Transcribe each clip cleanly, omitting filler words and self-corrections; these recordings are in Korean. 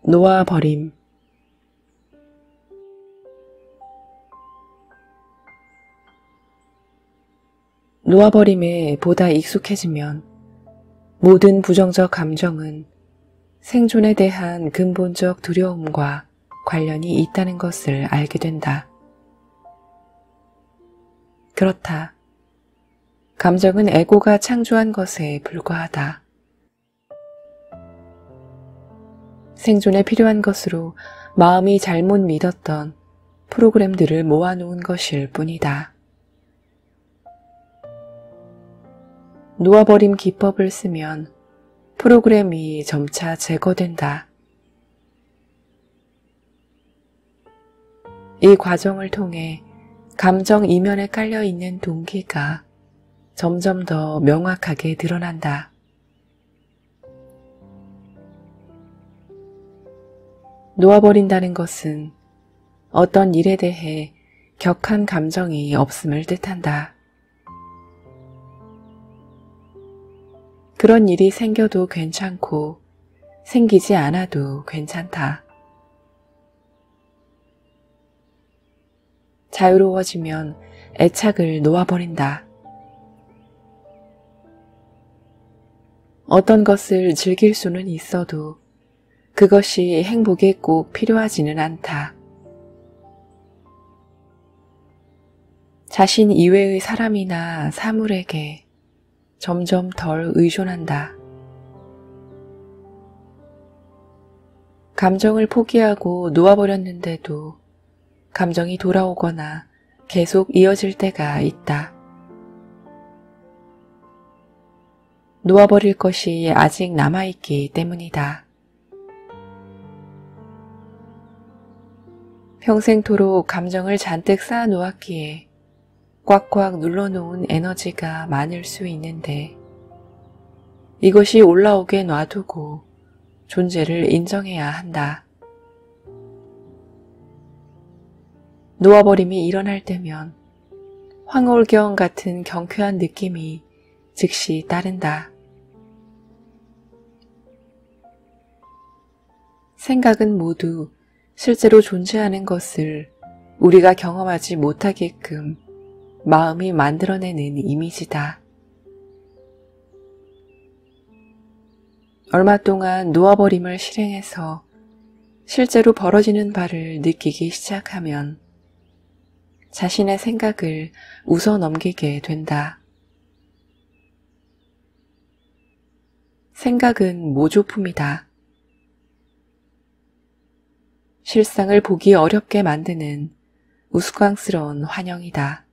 놓아버림. 놓아버림에 보다 익숙해지면 모든 부정적 감정은 생존에 대한 근본적 두려움과 관련이 있다는 것을 알게 된다. 그렇다. 감정은 에고가 창조한 것에 불과하다. 생존에 필요한 것으로 마음이 잘못 믿었던 프로그램들을 모아놓은 것일 뿐이다. 놓아버림 기법을 쓰면 프로그램이 점차 제거된다. 이 과정을 통해 감정 이면에 깔려있는 동기가 점점 더 명확하게 드러난다. 놓아버린다는 것은 어떤 일에 대해 격한 감정이 없음을 뜻한다. 그런 일이 생겨도 괜찮고 생기지 않아도 괜찮다. 자유로워지면 애착을 놓아버린다. 어떤 것을 즐길 수는 있어도 그것이 행복에 꼭 필요하지는 않다. 자신 이외의 사람이나 사물에게 점점 덜 의존한다. 감정을 포기하고 놓아버렸는데도 감정이 돌아오거나 계속 이어질 때가 있다. 놓아버릴 것이 아직 남아있기 때문이다. 평생토록 감정을 잔뜩 쌓아놓았기에 꽉꽉 눌러놓은 에너지가 많을 수 있는데 이것이 올라오게 놔두고 존재를 인정해야 한다. 놓아버림이 일어날 때면 황홀경 같은 경쾌한 느낌이 즉시 따른다. 생각은 모두 실제로 존재하는 것을 우리가 경험하지 못하게끔 마음이 만들어내는 이미지다. 얼마 동안 놓아버림을 실행해서 실제로 벌어지는 바를 느끼기 시작하면 자신의 생각을 웃어넘기게 된다. 생각은 모조품이다. 실상을 보기 어렵게 만드는 우스꽝스러운 환영이다.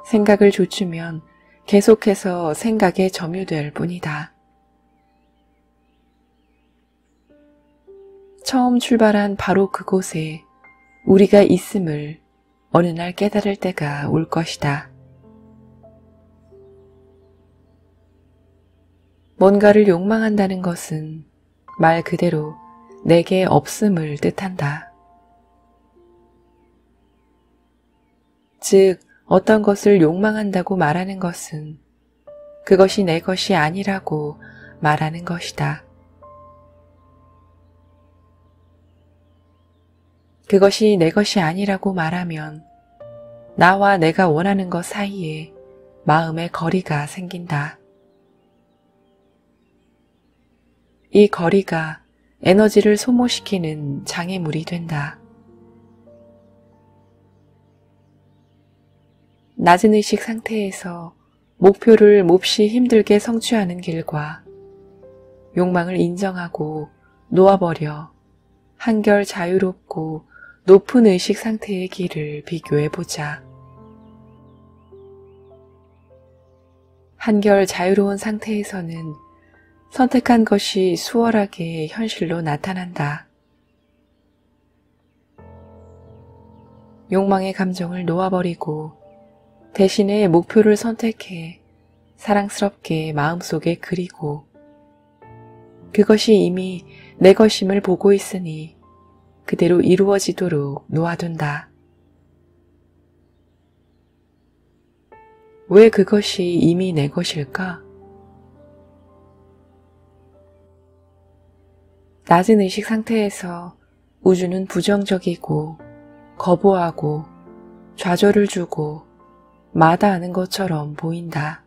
생각을 좇으면 계속해서 생각에 점유될 뿐이다. 처음 출발한 바로 그곳에 우리가 있음을 어느 날 깨달을 때가 올 것이다. 뭔가를 욕망한다는 것은 말 그대로 내게 없음을 뜻한다. 즉, 어떤 것을 욕망한다고 말하는 것은 그것이 내 것이 아니라고 말하는 것이다. 그것이 내 것이 아니라고 말하면 나와 내가 원하는 것 사이에 마음의 거리가 생긴다. 이 거리가 에너지를 소모시키는 장애물이 된다. 낮은 의식 상태에서 목표를 몹시 힘들게 성취하는 길과 욕망을 인정하고 놓아버려 한결 자유롭고 높은 의식 상태의 길을 비교해보자. 한결 자유로운 상태에서는 선택한 것이 수월하게 현실로 나타난다. 욕망의 감정을 놓아버리고 대신에 목표를 선택해 사랑스럽게 마음속에 그리고 그것이 이미 내 것임을 보고 있으니 그대로 이루어지도록 놓아둔다. 왜 그것이 이미 내 것일까? 낮은 의식 상태에서 우주는 부정적이고 거부하고 좌절을 주고 마다하는 것처럼 보인다.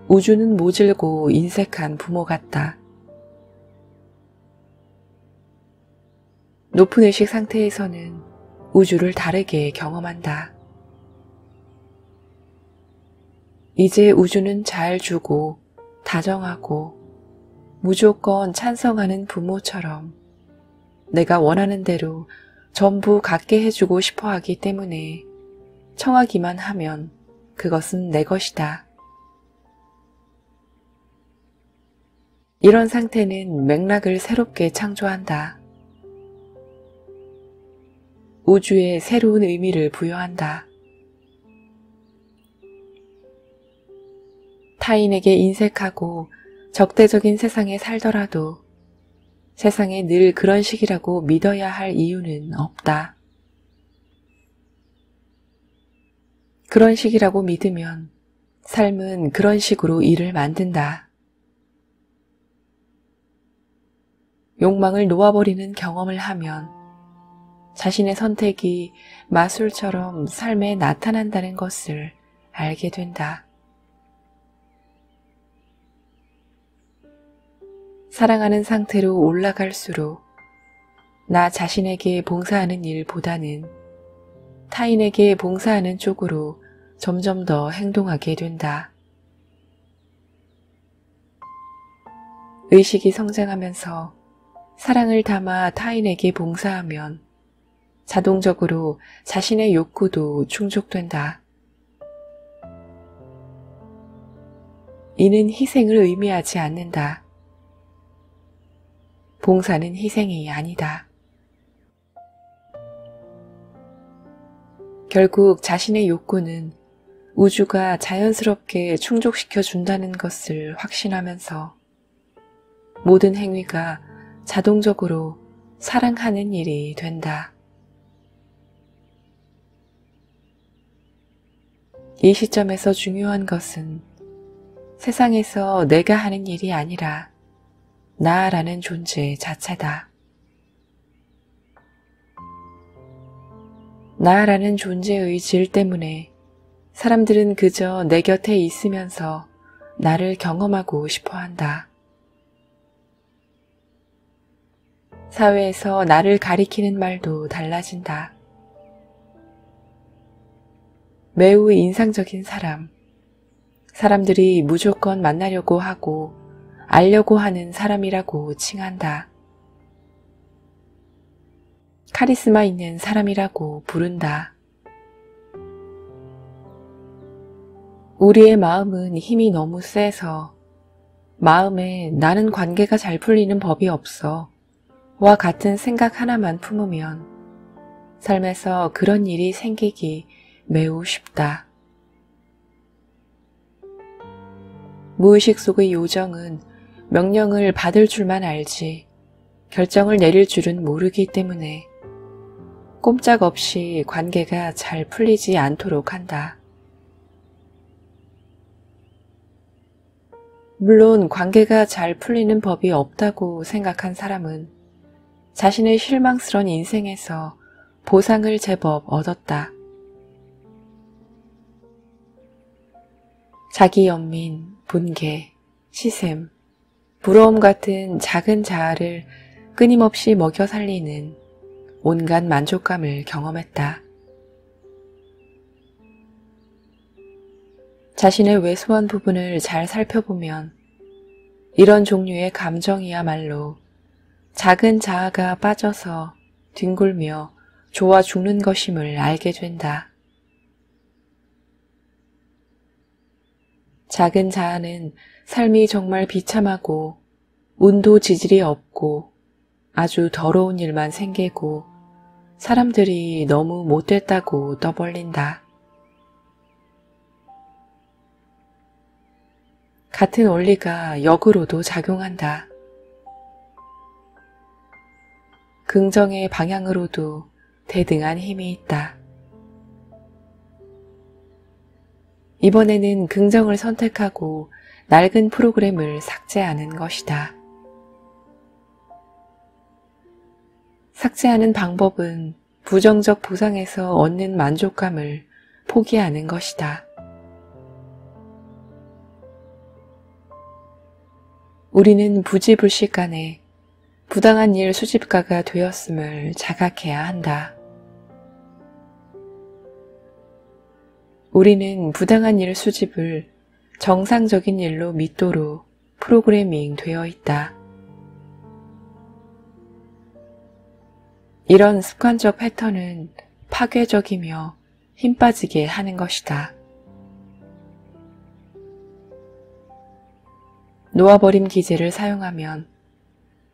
우주는 모질고 인색한 부모 같다. 높은 의식 상태에서는 우주를 다르게 경험한다. 이제 우주는 잘 주고 다정하고 무조건 찬성하는 부모처럼 내가 원하는 대로 전부 갖게 해주고 싶어 하기 때문에 청하기만 하면 그것은 내 것이다. 이런 상태는 맥락을 새롭게 창조한다. 우주에 새로운 의미를 부여한다. 타인에게 인색하고 적대적인 세상에 살더라도 세상에 늘 그런 식이라고 믿어야 할 이유는 없다. 그런 식이라고 믿으면 삶은 그런 식으로 일을 만든다. 욕망을 놓아버리는 경험을 하면 자신의 선택이 마술처럼 삶에 나타난다는 것을 알게 된다. 사랑하는 상태로 올라갈수록 나 자신에게 봉사하는 일보다는 타인에게 봉사하는 쪽으로 점점 더 행동하게 된다. 의식이 성장하면서 사랑을 담아 타인에게 봉사하면 자동적으로 자신의 욕구도 충족된다. 이는 희생을 의미하지 않는다. 봉사는 희생이 아니다. 결국 자신의 욕구는 우주가 자연스럽게 충족시켜 준다는 것을 확신하면서 모든 행위가 자동적으로 사랑하는 일이 된다. 이 시점에서 중요한 것은 세상에서 내가 하는 일이 아니라 나라는 존재 자체다. 나라는 존재의 질 때문에 사람들은 그저 내 곁에 있으면서 나를 경험하고 싶어 한다. 사회에서 나를 가리키는 말도 달라진다. 매우 인상적인 사람, 사람들이 무조건 만나려고 하고 알려고 하는 사람이라고 칭한다. 카리스마 있는 사람이라고 부른다. 우리의 마음은 힘이 너무 세서 마음에 나는 관계가 잘 풀리는 법이 없어 와 같은 생각 하나만 품으면 삶에서 그런 일이 생기기 매우 쉽다. 무의식 속의 요정은 명령을 받을 줄만 알지 결정을 내릴 줄은 모르기 때문에 꼼짝없이 관계가 잘 풀리지 않도록 한다. 물론 관계가 잘 풀리는 법이 없다고 생각한 사람은 자신의 실망스러운 인생에서 보상을 제법 얻었다. 자기 연민, 분개, 시샘, 부러움 같은 작은 자아를 끊임없이 먹여 살리는 온갖 만족감을 경험했다. 자신의 왜소한 부분을 잘 살펴보면 이런 종류의 감정이야말로 작은 자아가 빠져서 뒹굴며 좋아 죽는 것임을 알게 된다. 작은 자아는 삶이 정말 비참하고 운도 지질이 없고 아주 더러운 일만 생기고 사람들이 너무 못됐다고 떠벌린다. 같은 원리가 역으로도 작용한다. 긍정의 방향으로도 대등한 힘이 있다. 이번에는 긍정을 선택하고 낡은 프로그램을 삭제하는 것이다. 삭제하는 방법은 부정적 보상에서 얻는 만족감을 포기하는 것이다. 우리는 부지불식간에 부당한 일 수집가가 되었음을 자각해야 한다. 우리는 부당한 일 수집을 정상적인 일로 믿도록 프로그래밍 되어 있다. 이런 습관적 패턴은 파괴적이며 힘 빠지게 하는 것이다. 놓아버림 기제를 사용하면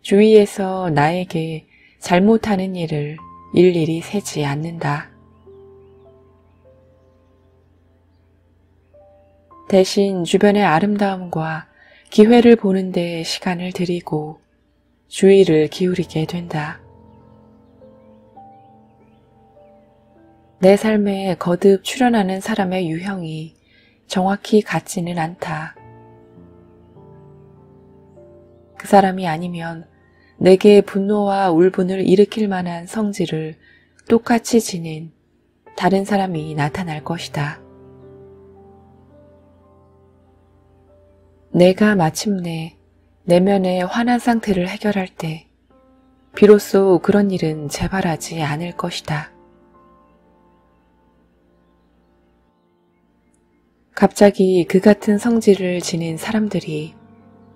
주위에서 나에게 잘못하는 일을 일일이 세지 않는다. 대신 주변의 아름다움과 기회를 보는 데 시간을 들이고 주의를 기울이게 된다. 내 삶에 거듭 출현하는 사람의 유형이 정확히 같지는 않다. 그 사람이 아니면 내게 분노와 울분을 일으킬 만한 성질을 똑같이 지닌 다른 사람이 나타날 것이다. 내가 마침내 내면의 화난 상태를 해결할 때 비로소 그런 일은 재발하지 않을 것이다. 갑자기 그 같은 성질을 지닌 사람들이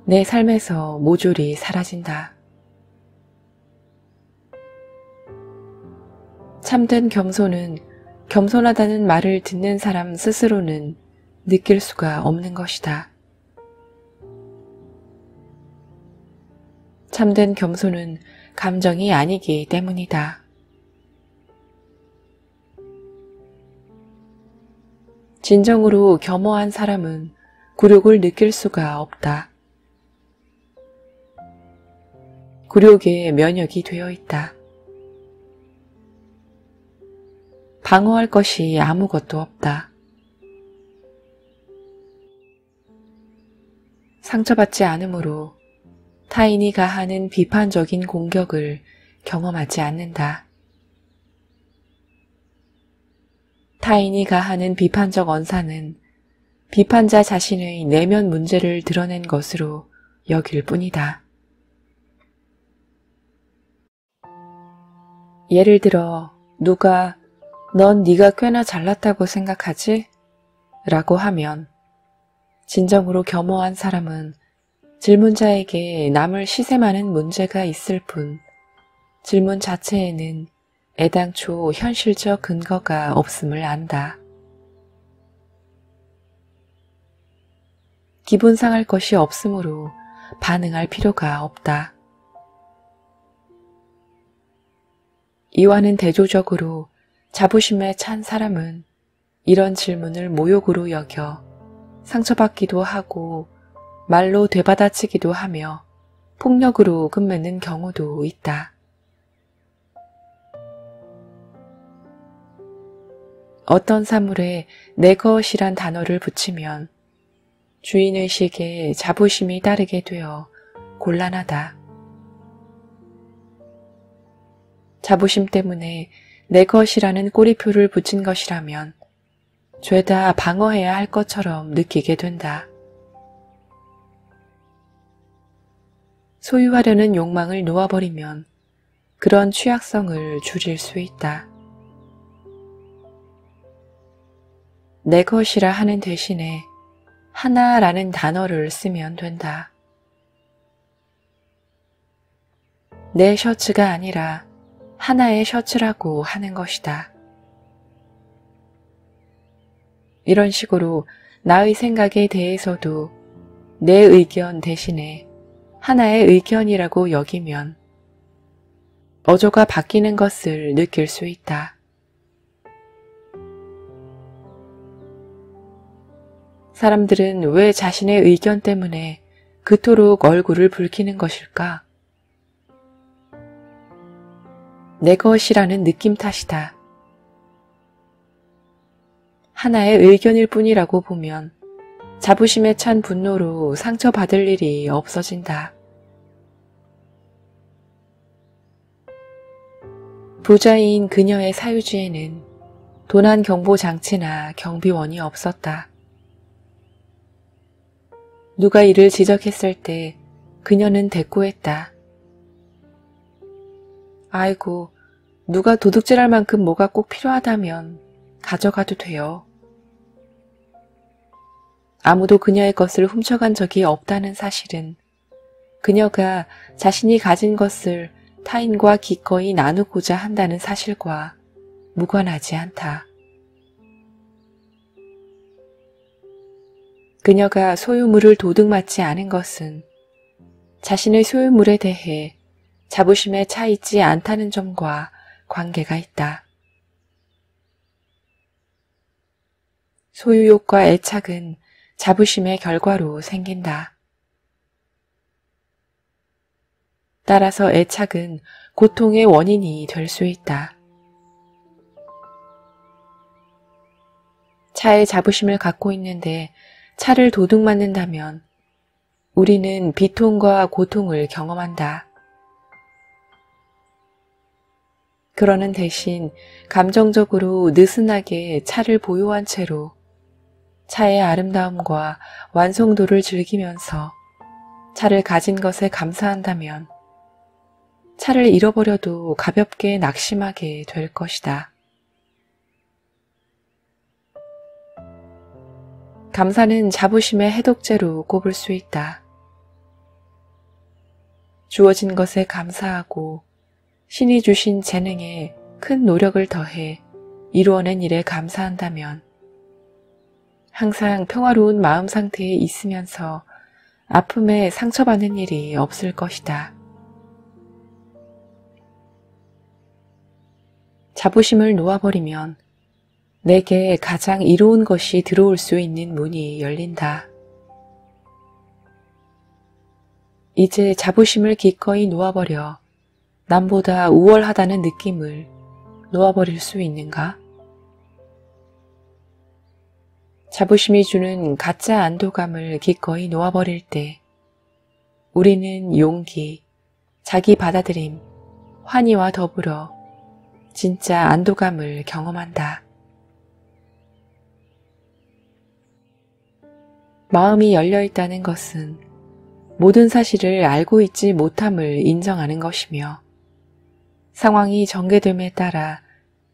내 삶에서 모조리 사라진다. 참된 겸손은 겸손하다는 말을 듣는 사람 스스로는 느낄 수가 없는 것이다. 참된 겸손은 감정이 아니기 때문이다. 진정으로 겸허한 사람은 굴욕을 느낄 수가 없다. 굴욕에 면역이 되어 있다. 방어할 것이 아무것도 없다. 상처받지 않으므로 타인이 가하는 비판적인 공격을 경험하지 않는다. 타인이 가하는 비판적 언사는 비판자 자신의 내면 문제를 드러낸 것으로 여길 뿐이다. 예를 들어 누가 넌 네가 꽤나 잘났다고 생각하지? 라고 하면 진정으로 겸허한 사람은 질문자에게 남을 시샘하는 문제가 있을 뿐 질문 자체에는 애당초 현실적 근거가 없음을 안다. 기분 상할 것이 없으므로 반응할 필요가 없다. 이와는 대조적으로 자부심에 찬 사람은 이런 질문을 모욕으로 여겨 상처받기도 하고 말로 되받아치기도 하며 폭력으로 끝맺는 경우도 있다. 어떤 사물에 내 것이란 단어를 붙이면 주인의식에 자부심이 따르게 되어 곤란하다. 자부심 때문에 내 것이라는 꼬리표를 붙인 것이라면 죄다 방어해야 할 것처럼 느끼게 된다. 소유하려는 욕망을 놓아버리면 그런 취약성을 줄일 수 있다. 내 것이라 하는 대신에 하나라는 단어를 쓰면 된다. 내 셔츠가 아니라 하나의 셔츠라고 하는 것이다. 이런 식으로 나의 생각에 대해서도 내 의견 대신에 하나의 의견이라고 여기면 어조가 바뀌는 것을 느낄 수 있다. 사람들은 왜 자신의 의견 때문에 그토록 얼굴을 붉히는 것일까? 내 것이라는 느낌 탓이다. 하나의 의견일 뿐이라고 보면 자부심에 찬 분노로 상처받을 일이 없어진다. 부자인 그녀의 사유지에는 도난 경보 장치나 경비원이 없었다. 누가 이를 지적했을 때 그녀는 대꾸했다. 아이고, 누가 도둑질할 만큼 뭐가 꼭 필요하다면 가져가도 돼요. 아무도 그녀의 것을 훔쳐간 적이 없다는 사실은 그녀가 자신이 가진 것을 타인과 기꺼이 나누고자 한다는 사실과 무관하지 않다. 그녀가 소유물을 도둑맞지 않은 것은 자신의 소유물에 대해 자부심에 차 있지 않다는 점과 관계가 있다. 소유욕과 애착은 자부심의 결과로 생긴다. 따라서 애착은 고통의 원인이 될 수 있다. 차에 자부심을 갖고 있는데 차를 도둑맞는다면 우리는 비통과 고통을 경험한다. 그러는 대신 감정적으로 느슨하게 차를 보유한 채로 차의 아름다움과 완성도를 즐기면서 차를 가진 것에 감사한다면 차를 잃어버려도 가볍게 낙심하게 될 것이다. 감사는 자부심의 해독제로 꼽을 수 있다. 주어진 것에 감사하고 신이 주신 재능에 큰 노력을 더해 이루어낸 일에 감사한다면 항상 평화로운 마음 상태에 있으면서 아픔에 상처받는 일이 없을 것이다. 자부심을 놓아버리면 내게 가장 이로운 것이 들어올 수 있는 문이 열린다. 이제 자부심을 기꺼이 놓아버려 남보다 우월하다는 느낌을 놓아버릴 수 있는가? 자부심이 주는 가짜 안도감을 기꺼이 놓아버릴 때 우리는 용기, 자기 받아들임, 환희와 더불어 진짜 안도감을 경험한다. 마음이 열려있다는 것은 모든 사실을 알고 있지 못함을 인정하는 것이며 상황이 전개됨에 따라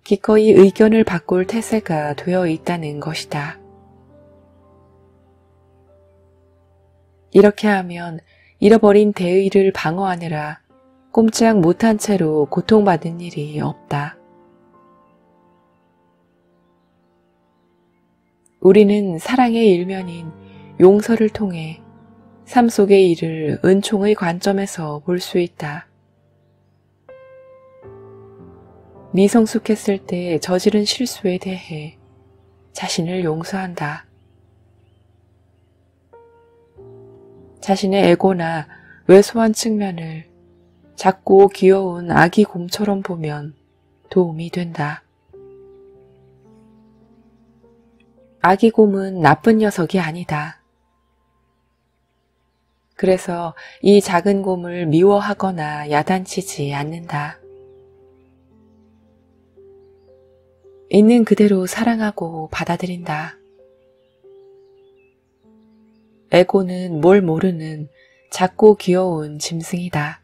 기꺼이 의견을 바꿀 태세가 되어 있다는 것이다. 이렇게 하면 잃어버린 대의를 방어하느라 꼼짝 못한 채로 고통받은 일이 없다. 우리는 사랑의 일면인 용서를 통해 삶 속의 일을 은총의 관점에서 볼 수 있다. 미성숙했을 때 저지른 실수에 대해 자신을 용서한다. 자신의 에고나 왜소한 측면을 작고 귀여운 아기 곰처럼 보면 도움이 된다. 아기 곰은 나쁜 녀석이 아니다. 그래서 이 작은 곰을 미워하거나 야단치지 않는다. 있는 그대로 사랑하고 받아들인다. 에고는 뭘 모르는 작고 귀여운 짐승이다.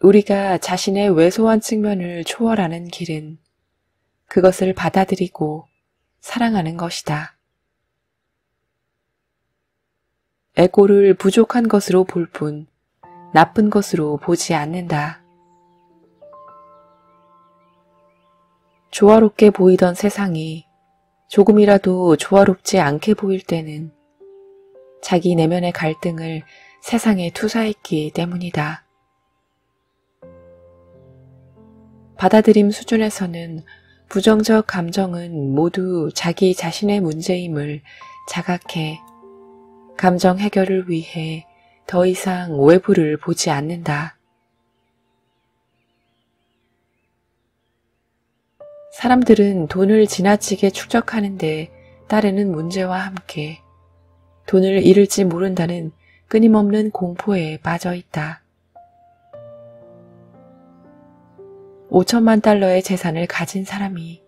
우리가 자신의 왜소한 측면을 초월하는 길은 그것을 받아들이고 사랑하는 것이다. 에고를 부족한 것으로 볼 뿐 나쁜 것으로 보지 않는다. 조화롭게 보이던 세상이 조금이라도 조화롭지 않게 보일 때는 자기 내면의 갈등을 세상에 투사했기 때문이다. 받아들임 수준에서는 부정적 감정은 모두 자기 자신의 문제임을 자각해 감정 해결을 위해 더 이상 외부를 보지 않는다. 사람들은 돈을 지나치게 축적하는데 따르는 문제와 함께 돈을 잃을지 모른다는 끊임없는 공포에 빠져 있다. 5천만 달러의 재산을 가진 사람이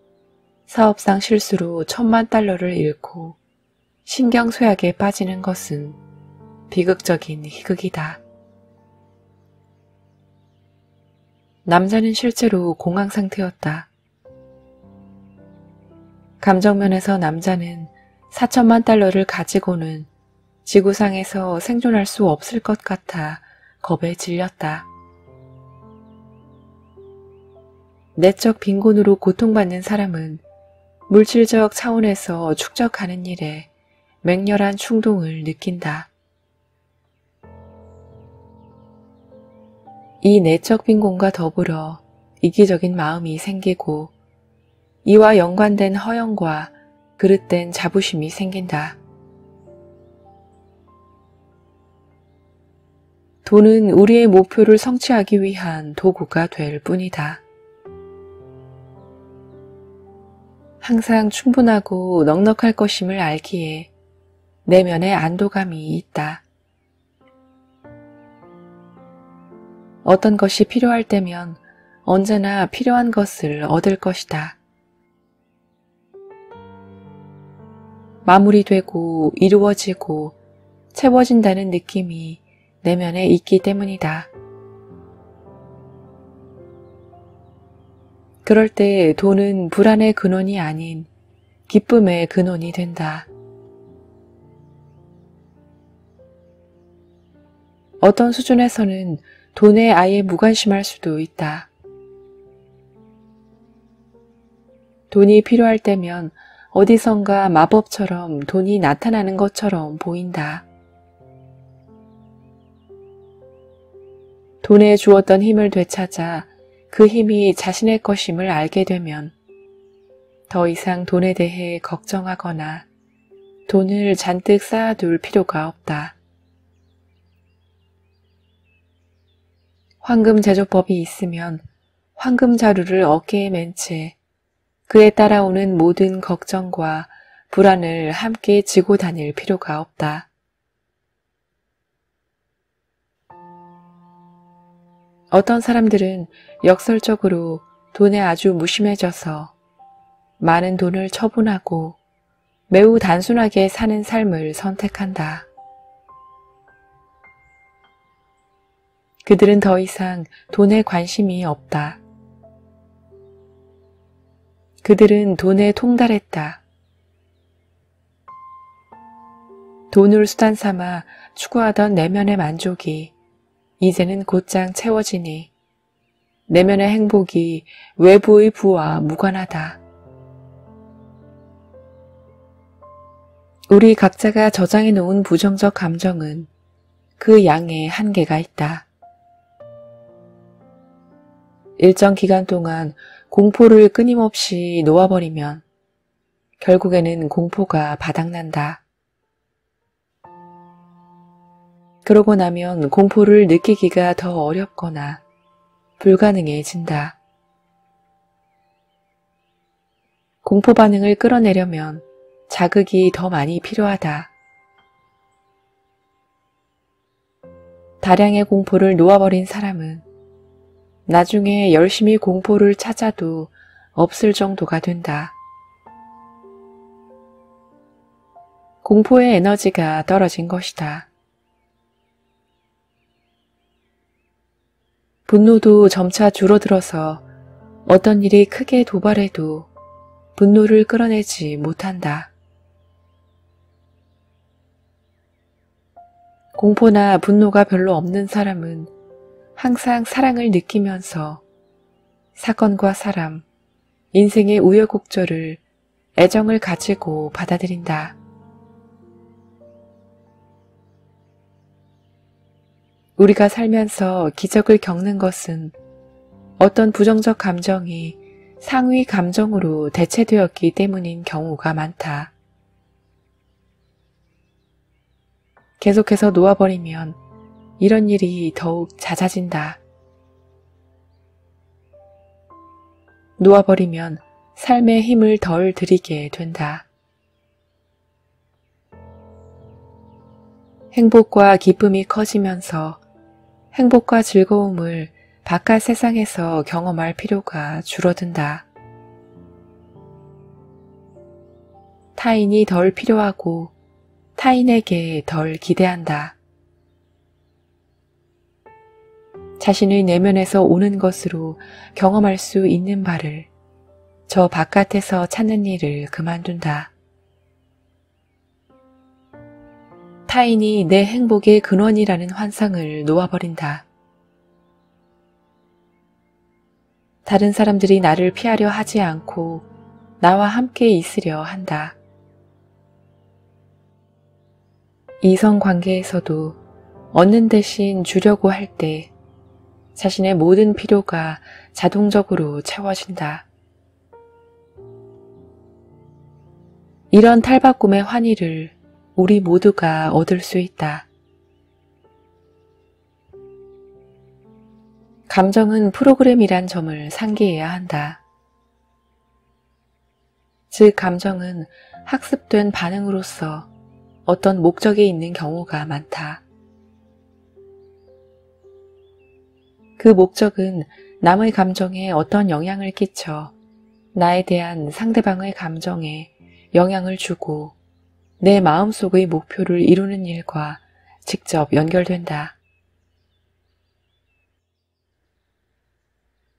사업상 실수로 1,000만 달러를 잃고 신경쇠약에 빠지는 것은 비극적인 희극이다. 남자는 실제로 공황 상태였다. 감정면에서 남자는 4천만 달러를 가지고는 지구상에서 생존할 수 없을 것 같아 겁에 질렸다. 내적 빈곤으로 고통받는 사람은 물질적 차원에서 축적하는 일에 맹렬한 충동을 느낀다. 이 내적 빈곤과 더불어 이기적인 마음이 생기고 이와 연관된 허영과 그릇된 자부심이 생긴다. 돈은 우리의 목표를 성취하기 위한 도구가 될 뿐이다. 항상 충분하고 넉넉할 것임을 알기에 내면의 안도감이 있다. 어떤 것이 필요할 때면 언제나 필요한 것을 얻을 것이다. 마무리되고 이루어지고 채워진다는 느낌이 내면에 있기 때문이다. 그럴 때 돈은 불안의 근원이 아닌 기쁨의 근원이 된다. 어떤 수준에서는 돈에 아예 무관심할 수도 있다. 돈이 필요할 때면 어디선가 마법처럼 돈이 나타나는 것처럼 보인다. 돈에 주었던 힘을 되찾아 그 힘이 자신의 것임을 알게 되면 더 이상 돈에 대해 걱정하거나 돈을 잔뜩 쌓아둘 필요가 없다. 황금 제조법이 있으면 황금 자루를 어깨에 맨 채 그에 따라오는 모든 걱정과 불안을 함께 지고 다닐 필요가 없다. 어떤 사람들은 역설적으로 돈에 아주 무심해져서 많은 돈을 처분하고 매우 단순하게 사는 삶을 선택한다. 그들은 더 이상 돈에 관심이 없다. 그들은 돈에 통달했다. 돈을 수단 삼아 추구하던 내면의 만족이 이제는 곧장 채워지니 내면의 행복이 외부의 부와 무관하다. 우리 각자가 저장해 놓은 부정적 감정은 그 양에 한계가 있다. 일정 기간 동안 공포를 끊임없이 놓아버리면 결국에는 공포가 바닥난다. 그러고 나면 공포를 느끼기가 더 어렵거나 불가능해진다. 공포 반응을 끌어내려면 자극이 더 많이 필요하다. 다량의 공포를 놓아버린 사람은 나중에 열심히 공포를 찾아도 없을 정도가 된다. 공포의 에너지가 떨어진 것이다. 분노도 점차 줄어들어서 어떤 일이 크게 도발해도 분노를 끌어내지 못한다. 공포나 분노가 별로 없는 사람은 항상 사랑을 느끼면서 사건과 사람, 인생의 우여곡절을 애정을 가지고 받아들인다. 우리가 살면서 기적을 겪는 것은 어떤 부정적 감정이 상위 감정으로 대체되었기 때문인 경우가 많다. 계속해서 놓아버리면 이런 일이 더욱 잦아진다. 놓아버리면 삶에 힘을 덜 들이게 된다. 행복과 기쁨이 커지면서 행복과 즐거움을 바깥 세상에서 경험할 필요가 줄어든다. 타인이 덜 필요하고 타인에게 덜 기대한다. 자신의 내면에서 오는 것으로 경험할 수 있는 바를 저 바깥에서 찾는 일을 그만둔다. 타인이 내 행복의 근원이라는 환상을 놓아버린다. 다른 사람들이 나를 피하려 하지 않고 나와 함께 있으려 한다. 이성 관계에서도 얻는 대신 주려고 할 때 자신의 모든 필요가 자동적으로 채워진다. 이런 탈바꿈의 환희를 우리 모두가 얻을 수 있다. 감정은 프로그램이란 점을 상기해야 한다. 즉, 감정은 학습된 반응으로서 어떤 목적이 있는 경우가 많다. 그 목적은 남의 감정에 어떤 영향을 끼쳐 나에 대한 상대방의 감정에 영향을 주고 내 마음속의 목표를 이루는 일과 직접 연결된다.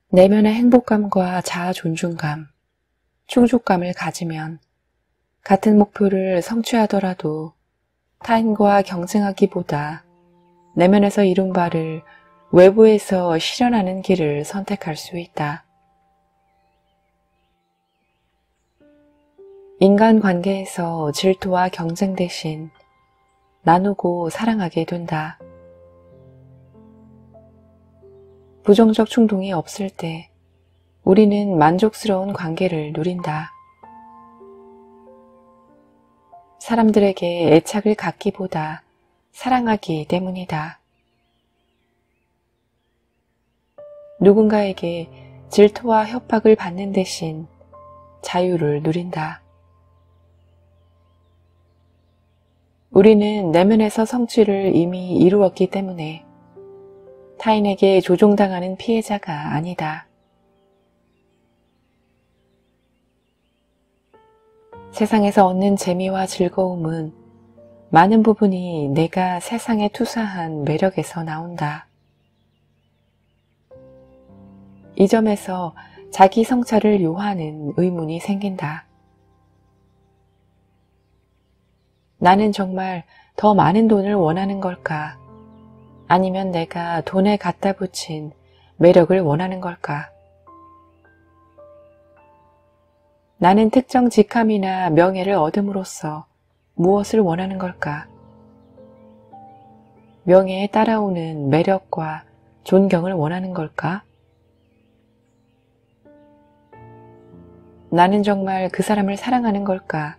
내면의 행복감과 자아 존중감, 충족감을 가지면 같은 목표를 성취하더라도 타인과 경쟁하기보다 내면에서 이룬 바를 외부에서 실현하는 길을 선택할 수 있다. 인간관계에서 질투와 경쟁 대신 나누고 사랑하게 된다. 부정적 충동이 없을 때 우리는 만족스러운 관계를 누린다. 사람들에게 애착을 갖기보다 사랑하기 때문이다. 누군가에게 질투와 협박을 받는 대신 자유를 누린다. 우리는 내면에서 성취를 이미 이루었기 때문에 타인에게 조종당하는 피해자가 아니다. 세상에서 얻는 재미와 즐거움은 많은 부분이 내가 세상에 투사한 매력에서 나온다. 이 점에서 자기 성찰을 요하는 의문이 생긴다. 나는 정말 더 많은 돈을 원하는 걸까? 아니면 내가 돈에 갖다 붙인 매력을 원하는 걸까? 나는 특정 직함이나 명예를 얻음으로써 무엇을 원하는 걸까? 명예에 따라오는 매력과 존경을 원하는 걸까? 나는 정말 그 사람을 사랑하는 걸까?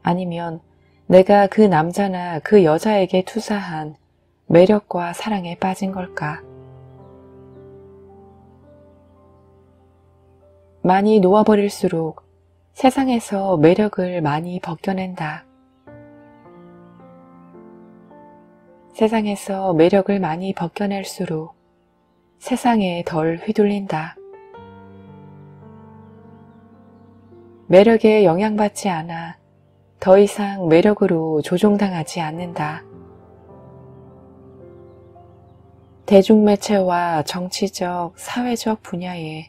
아니면 내가 그 남자나 그 여자에게 투사한 매력과 사랑에 빠진 걸까? 많이 놓아버릴수록 세상에서 매력을 많이 벗겨낸다. 세상에서 매력을 많이 벗겨낼수록 세상에 덜 휘둘린다. 매력에 영향받지 않아 더 이상 매력으로 조종당하지 않는다. 대중매체와 정치적, 사회적 분야의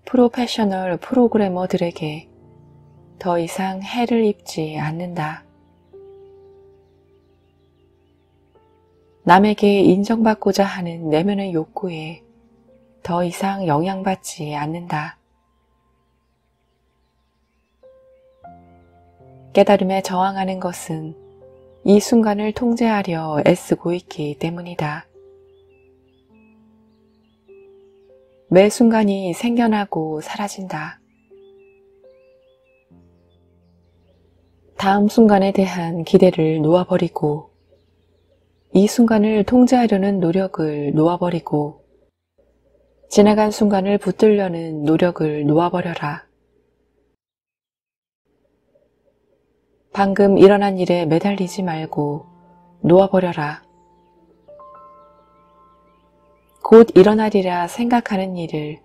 프로페셔널 프로그래머들에게 더 이상 해를 입지 않는다. 남에게 인정받고자 하는 내면의 욕구에 더 이상 영향받지 않는다. 깨달음에 저항하는 것은 이 순간을 통제하려 애쓰고 있기 때문이다. 매 순간이 생겨나고 사라진다. 다음 순간에 대한 기대를 놓아버리고 이 순간을 통제하려는 노력을 놓아버리고 지나간 순간을 붙들려는 노력을 놓아버려라. 방금 일어난 일에 매달리지 말고 놓아버려라. 곧 일어나리라 생각하는 일을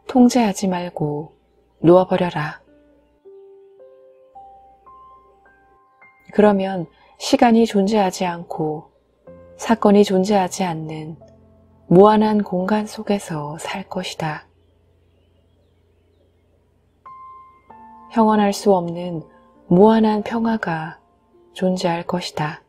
통제하지 말고 놓아버려라. 그러면 시간이 존재하지 않고 사건이 존재하지 않는 무한한 공간 속에서 살 것이다. 형언할 수 없는 무한한 평화가 존재할 것이다.